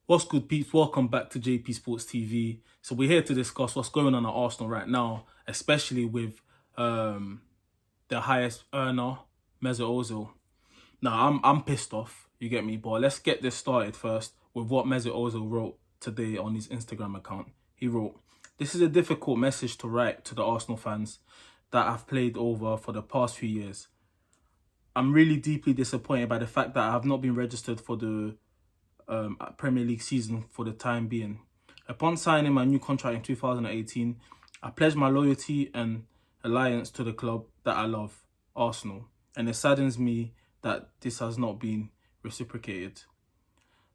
What's good, peeps? Welcome back to JP Sports TV. So we're here to discuss what's going on at Arsenal right now, especially with um, the highest earner, Mesut Ozil. Now, I'm pissed off, you get me? But let's get this started first with what Mesut Ozil wrote today on his Instagram account. He wrote, "This is a difficult message to write to the Arsenal fans that I've played over for the past few years. I'm really deeply disappointed by the fact that I have not been registered for the Premier League season for the time being. Upon signing my new contract in 2018, I pledged my loyalty and alliance to the club that I love, Arsenal, and it saddens me that this has not been reciprocated.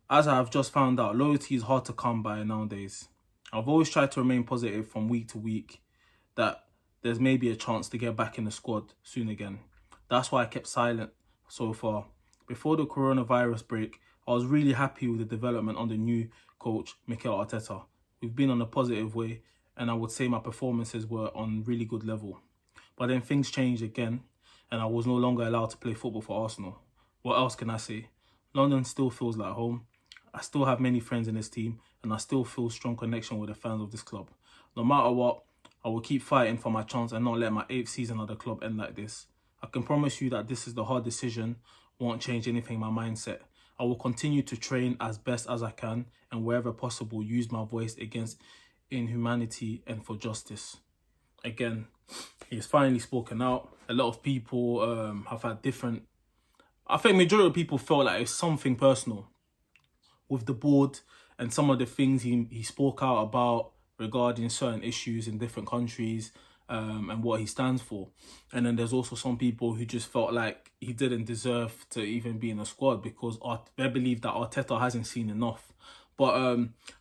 As I have just found out, loyalty is hard to come by nowadays. I've always tried to remain positive from week to week that there's maybe a chance to get back in the squad soon again. That's why I kept silent so far. Before the coronavirus break, I was really happy with the development on the new coach, Mikel Arteta. We've been on a positive way, and I would say my performances were on really good level. But then things changed again, and I was no longer allowed to play football for Arsenal. What else can I say? London still feels like home. I still have many friends in this team, and I still feel strong connection with the fans of this club. No matter what, I will keep fighting for my chance and not let my 8th season of the club end like this. I can promise you that this is the hard decision, won't change anything in my mindset. I will continue to train as best as I can and wherever possible use my voice against inhumanity and for justice." Again, he's finally spoken out. A lot of people have had different... I think majority of people felt like it's something personal with the board and some of the things he spoke out about regarding certain issues in different countries and what he stands for. And then there's also some people who just felt like he didn't deserve to even be in the squad because they believe that Arteta hasn't seen enough. But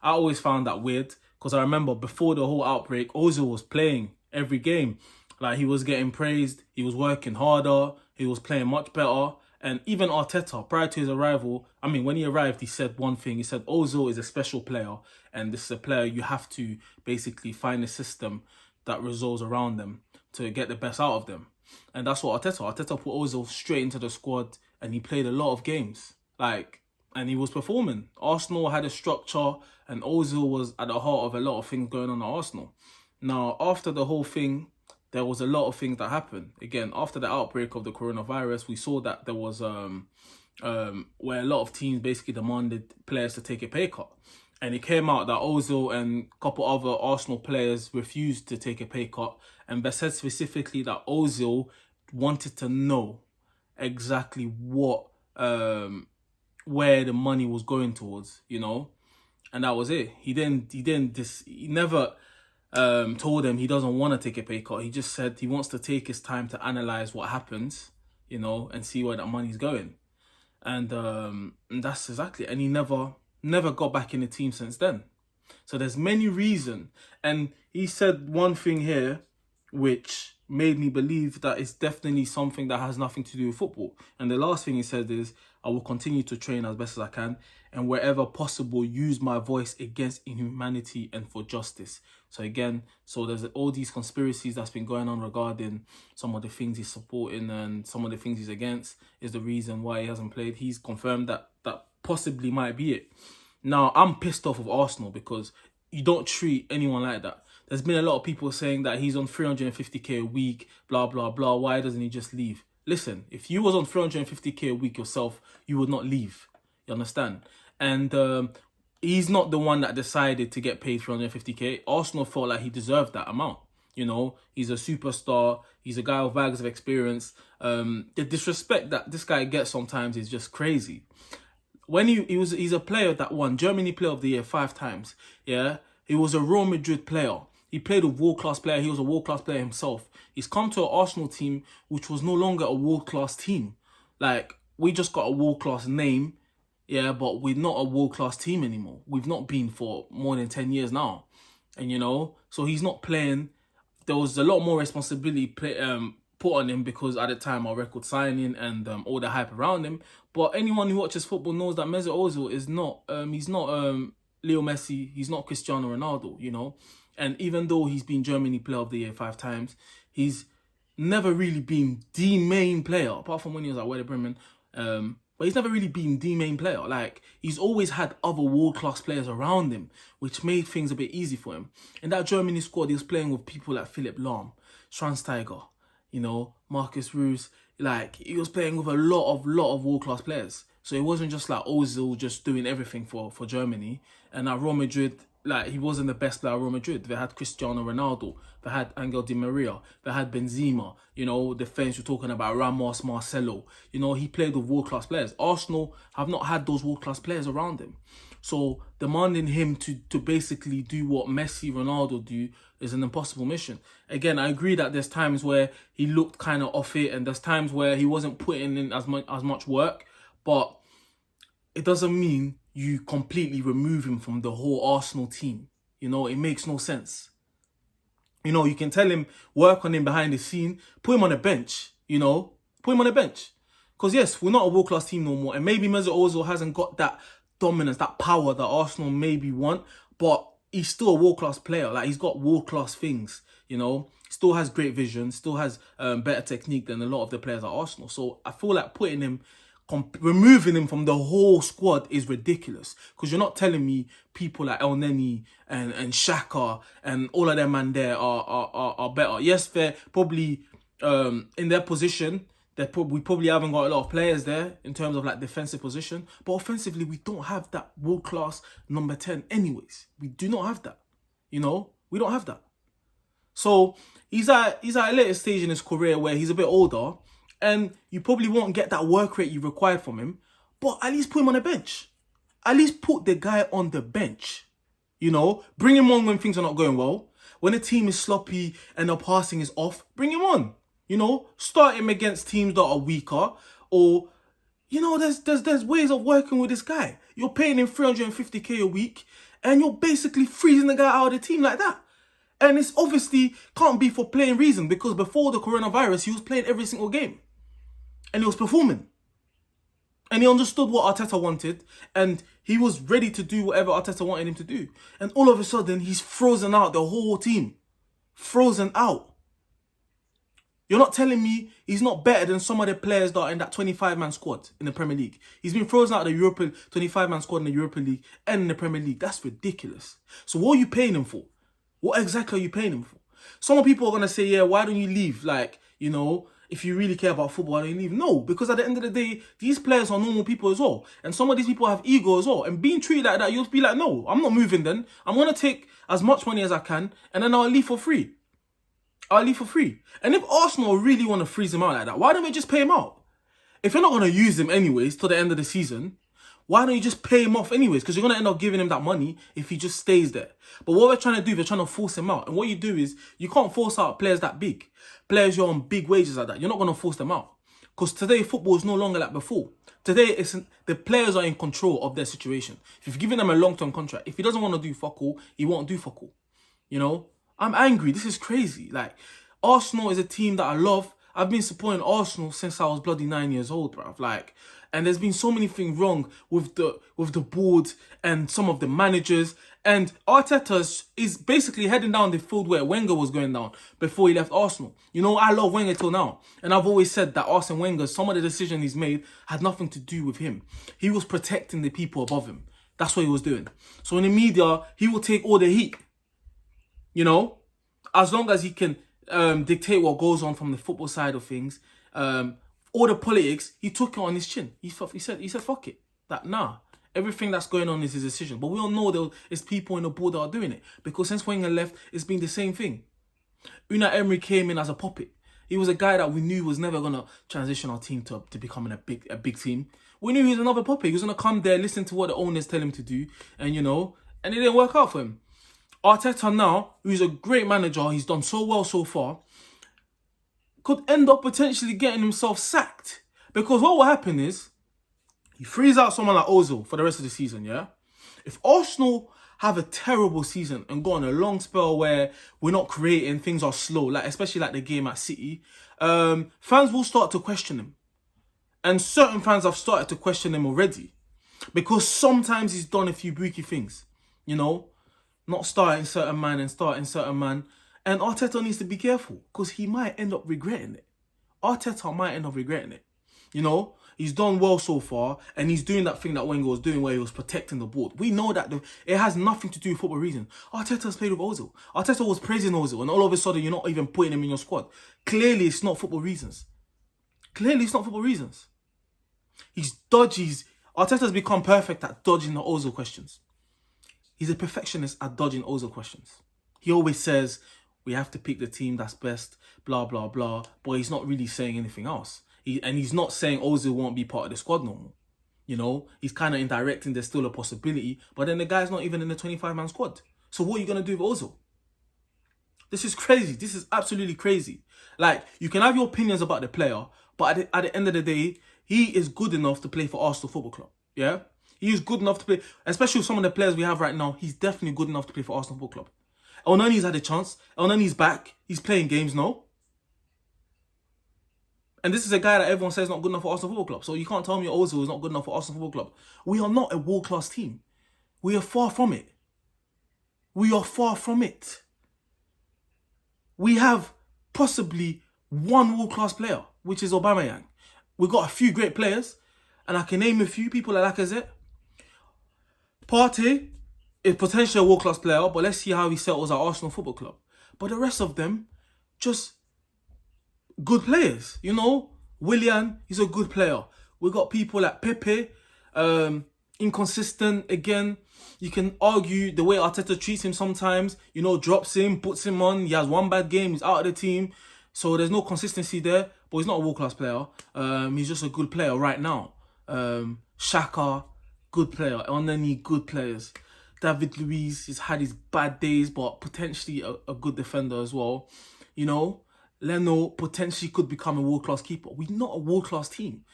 I always found that weird because I remember before the whole outbreak, Ozil was playing every game. Like, he was getting praised, he was working harder, he was playing much better. And even Arteta, prior to his arrival, I mean, when he arrived, he said one thing. He said, Ozil is a special player, and this is a player you have to basically find a system that resolves around them to get the best out of them. And that's what Arteta put Ozil straight into the squad, and he played a lot of games. And he was performing. Arsenal had a structure, and Ozil was at the heart of a lot of things going on at Arsenal. Now, after the whole thing, there was a lot of things that happened. Again, after the outbreak of the coronavirus, we saw that there was where a lot of teams basically demanded players to take a pay cut. And it came out that Ozil and a couple other Arsenal players refused to take a pay cut. And they said specifically that Ozil wanted to know exactly what where the money was going towards, you know, and that was it. He never told them he doesn't want to take a pay cut. He just said he wants to take his time to analyze what happens, you know, and see where that money's going. And that's exactly it. And he never got back in the team since then. So there's many reasons. And he said one thing here which made me believe that it's definitely something that has nothing to do with football. And the last thing he said is, I will continue to train as best as I can and wherever possible use my voice against inhumanity and for justice. So again, so there's all these conspiracies that's been going on regarding some of the things he's supporting and some of the things he's against is the reason why he hasn't played. He's confirmed that that possibly might be it. Now, I'm pissed off of Arsenal because you don't treat anyone like that. There's been a lot of people saying that he's on 350k a week, blah, blah, blah. Why doesn't he just leave? Listen, if you was on 350k a week yourself, you would not leave. You understand? And he's not the one that decided to get paid 350k. Arsenal felt like he deserved that amount. You know, he's a superstar. He's a guy with bags of experience. The disrespect that this guy gets sometimes is just crazy. When he's a player that won Germany Player of the Year 5 times. Yeah, he was a Real Madrid player. He played a world-class player. He was a world-class player himself. He's come to an Arsenal team which was no longer a world-class team. Like, we just got a world-class name, yeah, but we're not a world-class team anymore. We've not been for more than 10 years now. And, you know, so he's not playing. There was a lot more responsibility put on him because at the time our record signing and all the hype around him. But anyone who watches football knows that Mesut Ozil is not, he's not Leo Messi, he's not Cristiano Ronaldo, you know. And even though he's been Germany Player of the Year 5 times, he's never really been the main player, apart from when he was at Werder Bremen. but he's never really been the main player. Like, he's always had other world-class players around him, which made things a bit easy for him. In that Germany squad, he was playing with people like Philipp Lahm, Schweinsteiger, Marcus Roos. Like, he was playing with a lot of world-class players. So it wasn't just like Ozil just doing everything for Germany. And at Real Madrid, like, he wasn't the best player at Real Madrid. They had Cristiano Ronaldo. They had Angel Di Maria. They had Benzema. Defense, you're talking about Ramos, Marcelo. He played with world-class players. Arsenal have not had those world-class players around him. So demanding him to basically do what Messi, Ronaldo do is an impossible mission. Again, I agree that there's times where he looked kind of off it, and there's times where he wasn't putting in as much work. But it doesn't mean you completely remove him from the whole Arsenal team. It makes no sense. You can tell him, work on him behind the scene, put him on a bench, put him on a bench. Because yes, we're not a world-class team no more. And maybe Mesut Ozil hasn't got that dominance, that power that Arsenal maybe want, but he's still a world-class player. Like, he's got world-class things, still has great vision, still has better technique than a lot of the players at Arsenal. So I feel like removing him from the whole squad is ridiculous, because you're not telling me people like El Neni and Xhaka and all of them man there are better. Yes, they're probably in their position. We probably haven't got a lot of players there in terms of like defensive position, but offensively we don't have that world class number 10 anyways. We do not have that. We don't have that. So he's at a later stage in his career where he's a bit older, and you probably won't get that work rate you required from him, but at least put him on the bench. At least put the guy on the bench. Bring him on when things are not going well. When the team is sloppy and the passing is off, bring him on. Start him against teams that are weaker, or, there's ways of working with this guy. You're paying him 350k a week, and you're basically freezing the guy out of the team like that. And it's obviously can't be for playing reason, because before the coronavirus, he was playing every single game. And he was performing. And he understood what Arteta wanted, and he was ready to do whatever Arteta wanted him to do. And all of a sudden, he's frozen out the whole team. Frozen out. You're not telling me he's not better than some of the players that are in that 25-man squad in the Premier League. He's been frozen out of the 25-man squad in the Europa League and in the Premier League. That's ridiculous. So what are you paying him for? What exactly are you paying him for? Some people are going to say, yeah, why don't you leave? Like, if you really care about football, why don't you leave? No, because at the end of the day, these players are normal people as well. And some of these people have ego as well. And being treated like that, you'll be like, no, I'm not moving then. I'm going to take as much money as I can, and then I'll leave for free. And if Arsenal really want to freeze him out like that, why don't we just pay him out? If you're not going to use him anyways till the end of the season, why don't you just pay him off anyways? Because you're going to end up giving him that money if he just stays there. But what we're trying to do, we're trying to force him out. And what you do is, you can't force out players that big. Players you're on big wages like that. You're not going to force them out. Because today, football is no longer like before. Today, the players are in control of their situation. If you've given them a long-term contract, if he doesn't want to do fuck all, he won't do fuck all. I'm angry. This is crazy. Like, Arsenal is a team that I love. I've been supporting Arsenal since I was bloody 9 years old, bruv. Like, and there's been so many things wrong with the board and some of the managers. And Arteta is basically heading down the field where Wenger was going down before he left Arsenal. I love Wenger till now. And I've always said that Arsene Wenger, some of the decisions he's made had nothing to do with him. He was protecting the people above him. That's what he was doing. So in the media, he will take all the heat. As long as he can dictate what goes on from the football side of things, all the politics, he took it on his chin. He said, fuck it. That, nah. Everything that's going on is his decision. But we all know there's people in the board that are doing it. Because since Wenger left, it's been the same thing. Unai Emery came in as a puppet. He was a guy that we knew was never going to transition our team to becoming a big team. We knew he was another puppet. He was going to come there, listen to what the owners tell him to do. And, and it didn't work out for him. Arteta now, who's a great manager, he's done so well so far, could end up potentially getting himself sacked. Because what will happen is, he frees out someone like Ozil for the rest of the season, yeah? If Arsenal have a terrible season and go on a long spell where we're not creating, things are slow, like especially like the game at City, fans will start to question him. And certain fans have started to question him already. Because sometimes he's done a few breaky things, not starting certain man and starting certain man. And Arteta needs to be careful because he might end up regretting it. Arteta might end up regretting it. He's done well so far, and he's doing that thing that Wenger was doing where he was protecting the board. We know that it has nothing to do with football reasons. Arteta's played with Ozil. Arteta was praising Ozil, and all of a sudden you're not even putting him in your squad. Clearly, it's not football reasons. Clearly, it's not football reasons. He's dodgy. Arteta's become perfect at dodging the Ozil questions. He's a perfectionist at dodging Ozil questions. He always says, we have to pick the team that's best, blah, blah, blah. But he's not really saying anything else. He's not saying Ozil won't be part of the squad no more. You know, he's kind of indirecting there's still a possibility. But then the guy's not even in the 25-man squad. So what are you going to do with Ozil? This is crazy. This is absolutely crazy. Like, you can have your opinions about the player, but at the end of the day, he is good enough to play for Arsenal Football Club. Yeah? He is good enough to play, especially with some of the players we have right now, he's definitely good enough to play for Arsenal Football Club. Elneny's had a chance. Elneny's back. He's playing games now. And this is a guy that everyone says is not good enough for Arsenal Football Club. So you can't tell me Ozil is not good enough for Arsenal Football Club. We are not a world-class team. We are far from it. We are far from it. We have possibly one world-class player, which is Aubameyang. We've got a few great players, and I can name a few people like Lacazette. Partey is potentially a world-class player, but let's see how he settles at Arsenal Football Club. But the rest of them, just good players, you know. Willian, he's a good player. We've got people like Pepe, inconsistent again. You can argue the way Arteta treats him sometimes, you know, drops him, puts him on. He has one bad game, he's out of the team. So there's no consistency there, but he's not a world-class player. He's just a good player right now. Xhaka, good player. Elneny, good players. David Luiz, he's had his bad days, but potentially a good defender as well. You know, Leno potentially could become a world-class keeper. We're not a world-class team.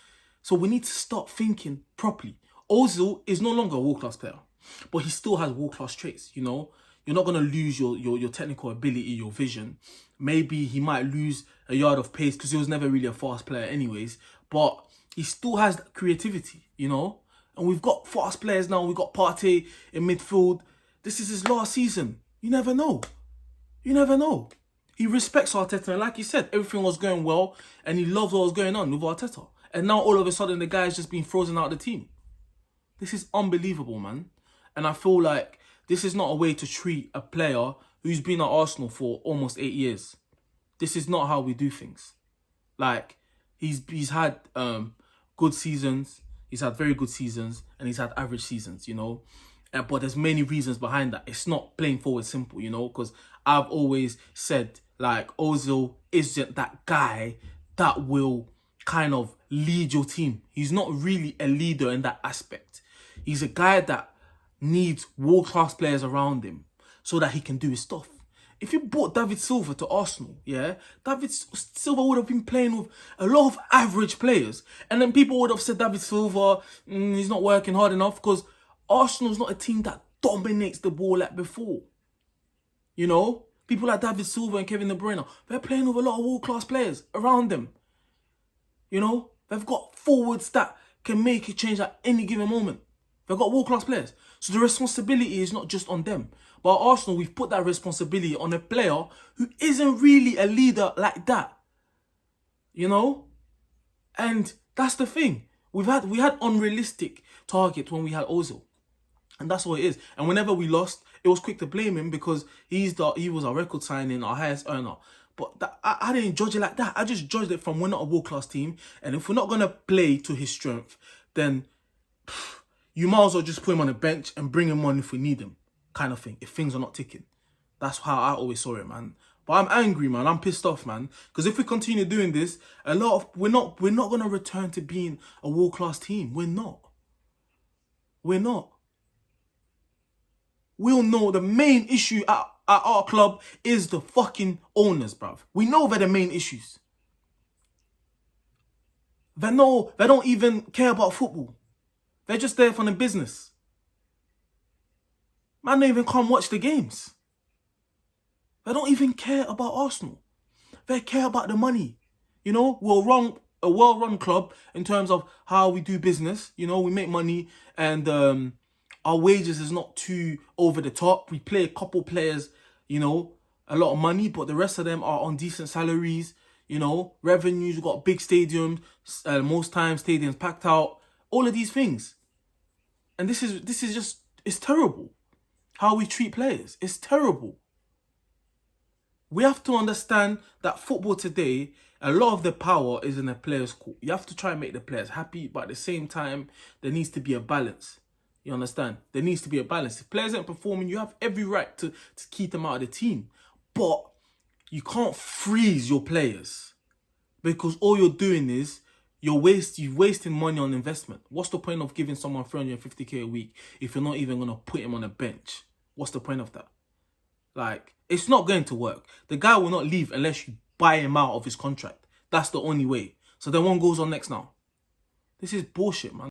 So we need to start thinking properly. Ozil is no longer a world-class player, but he still has world-class traits, you know. You're not going to lose your technical ability, your vision. Maybe he might lose a yard of pace because he was never really a fast player anyways. But he still has that creativity, you know. And we've got fast players now. We've got Partey in midfield. This is his last season. You never know. You never know. He respects Arteta. And like he said, everything was going well. And he loves what was going on with Arteta. And now all of a sudden the guy's just been frozen out of the team. This is unbelievable, man. And I feel like this is not a way to treat a player who's been at Arsenal for almost 8 years. This is not how we do things. Like, he's had good seasons. He's had very good seasons. And he's had average seasons, you know. But there's many reasons behind that. It's not plain forward simple, you know. Because I've always said, like, Ozil isn't that guy that will kind of lead your team. He's not really a leader in that aspect. He's a guy that needs world-class players around him so that he can do his stuff. If you brought David Silva to Arsenal, yeah, David Silva would have been playing with a lot of average players. And then people would have said David Silva, he's not working hard enough because Arsenal's not a team that dominates the ball like before. You know, people like David Silva and Kevin De Bruyne, they're playing with a lot of world-class players around them. You know, they've got forwards that can make a change at any given moment. They've got world-class players. So the responsibility is not just on them. But at Arsenal, we've put that responsibility on a player who isn't really a leader like that. You know? And that's the thing. We had unrealistic targets when we had Ozil. And that's what it is. And whenever we lost, it was quick to blame him because he was our record signing, our highest earner. But I didn't judge it like that. I just judged it from we're not a world-class team. And if we're not going to play to his strength, then you might as well just put him on the bench and bring him on if we need him, kind of thing, if things are not ticking. That's how I always saw it, man. But I'm angry, man. I'm pissed off, man. Because if we continue doing this, we're not going to return to being a world-class team. We're not. We're not. We'll know the main issue at our club is the fucking owners, bruv. We know they're the main issues. They don't even care about football. They're just there for the business. Man don't even come watch the games. They don't even care about Arsenal. They care about the money. You know, we're a well-run club in terms of how we do business. You know, we make money and our wages is not too over the top. We play a couple players, you know, a lot of money, but the rest of them are on decent salaries. You know, revenues, you've got big stadiums, most times stadiums packed out, all of these things. And this is just, it's terrible. How we treat players, it's terrible. We have to understand that football today, a lot of the power is in the players' court. You have to try and make the players happy, but at the same time, there needs to be a balance. You understand? There needs to be a balance. If players aren't performing, you have every right to keep them out of the team. But you can't freeze your players, because all you're doing is you're wasting money on investment. What's the point of giving someone 350k a week if you're not even going to put him on a bench? What's the point of that? Like, it's not going to work. The guy will not leave unless you buy him out of his contract. That's the only way. So then one goes on next now. This is bullshit, man.